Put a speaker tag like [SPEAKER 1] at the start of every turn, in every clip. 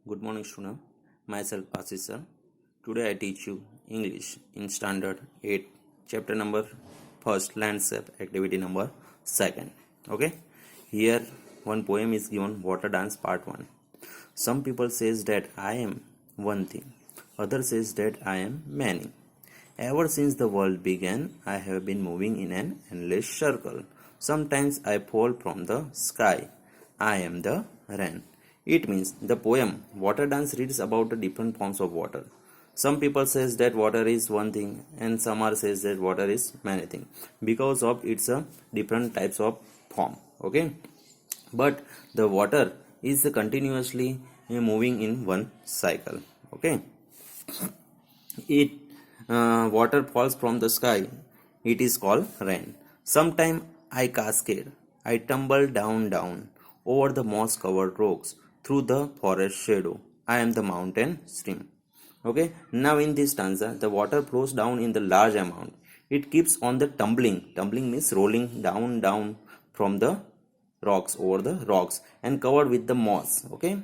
[SPEAKER 1] Good morning, student. Myself Ashish sir. Today I teach you English in Standard 8, chapter number 1st, landscape, activity number 2nd. Okay. Here one poem is given, Water Dance Part 1. Some people says that I am one thing. Others says that I am many. Ever since the world began, I have been moving in an endless circle. Sometimes I fall from the sky. I am the rain. It means the poem Water Dance reads about the different forms of water. Some people says that water is one thing and some are says that water is many things because of its different types of form. Okay, but the water is continuously moving in one cycle. Okay, it water falls from the sky. It is called rain. Sometime I cascade. I tumble down over the moss covered rocks through the forest shadow. I am the mountain stream. Okay, now in this stanza, the water flows down in the large amount. It keeps on the tumbling. Tumbling means rolling down from the rocks over the rocks and covered with the moss. Okay,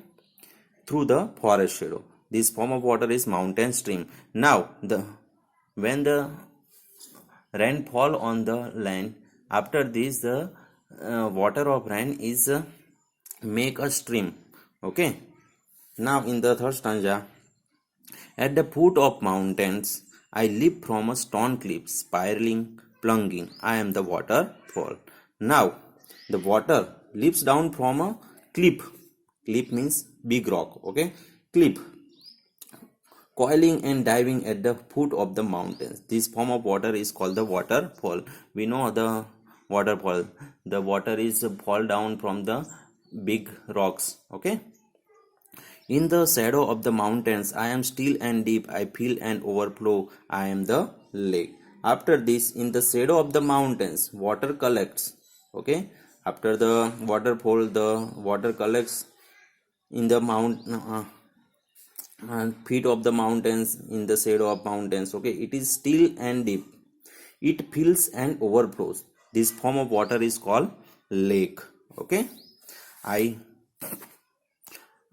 [SPEAKER 1] through the forest shadow. This form of water is mountain stream. Now, when the rain fall on the land, after this the water of rain is make a stream. Okay. Now in the third stanza, at the foot of mountains, I leap from a stone cliff, spiraling, plunging. I am the waterfall. Now, the water leaps down from a cliff. Cliff means big rock. Okay, cliff, coiling and diving at the foot of the mountains. This form of water is called the waterfall. We know the waterfall. The water is fall down from the big rocks. Okay. In the shadow of the mountains, I am still and deep. I feel and overflow. I am the lake. After this, in the shadow of the mountains, water collects. Okay. After the waterfall, the water collects in the feet of the mountains, in the shadow of mountains. Okay. It is still and deep. It fills and overflows. This form of water is called lake. Okay.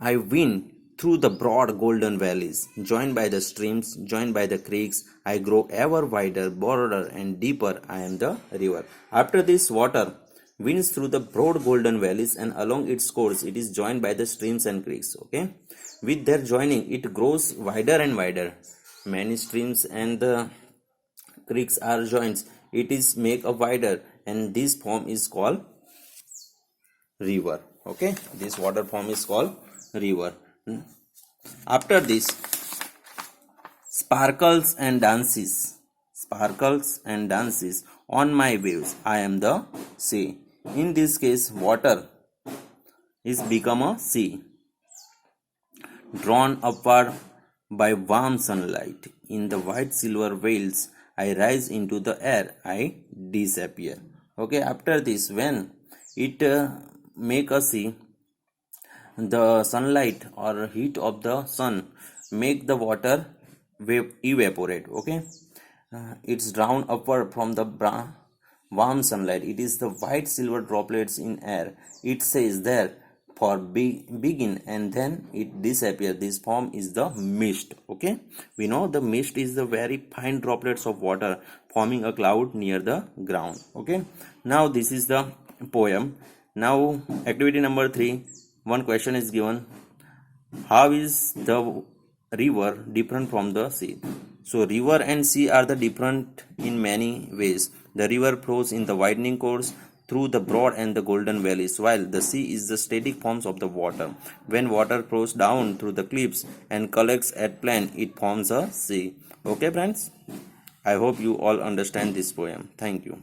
[SPEAKER 1] I wind through the broad golden valleys, joined by the streams, joined by the creeks. I grow ever wider, broader, and deeper. I am the river. After this, water winds through the broad golden valleys, and along its course, it is joined by the streams and creeks. Okay, with their joining, it grows wider and wider. Many streams and the creeks are joined. It is make a wider, and this form is called river. Okay, this water form is called river. After this, sparkles and dances on my waves. I am the sea. In this case, water is become a sea, drawn upward by warm sunlight. In the white silver veils, I rise into the air. I disappear. Okay, after this, when it make a sea, the sunlight or heat of the sun make the water evaporate. Okay, it's drawn upward from the warm sunlight. It is the white silver droplets in air. It says there for begin and then it disappear. This form is the mist. Okay, we know the mist is the very fine droplets of water forming a cloud near the ground. Okay, now this is the poem. Now activity number 3. One question is given, how is the river different from the sea? So river and sea are the different in many ways. The river flows in the widening course through the broad and the golden valleys, while the sea is the static forms of the water. When water flows down through the cliffs and collects at plain, it forms a sea. Okay friends, I hope you all understand this poem. Thank you.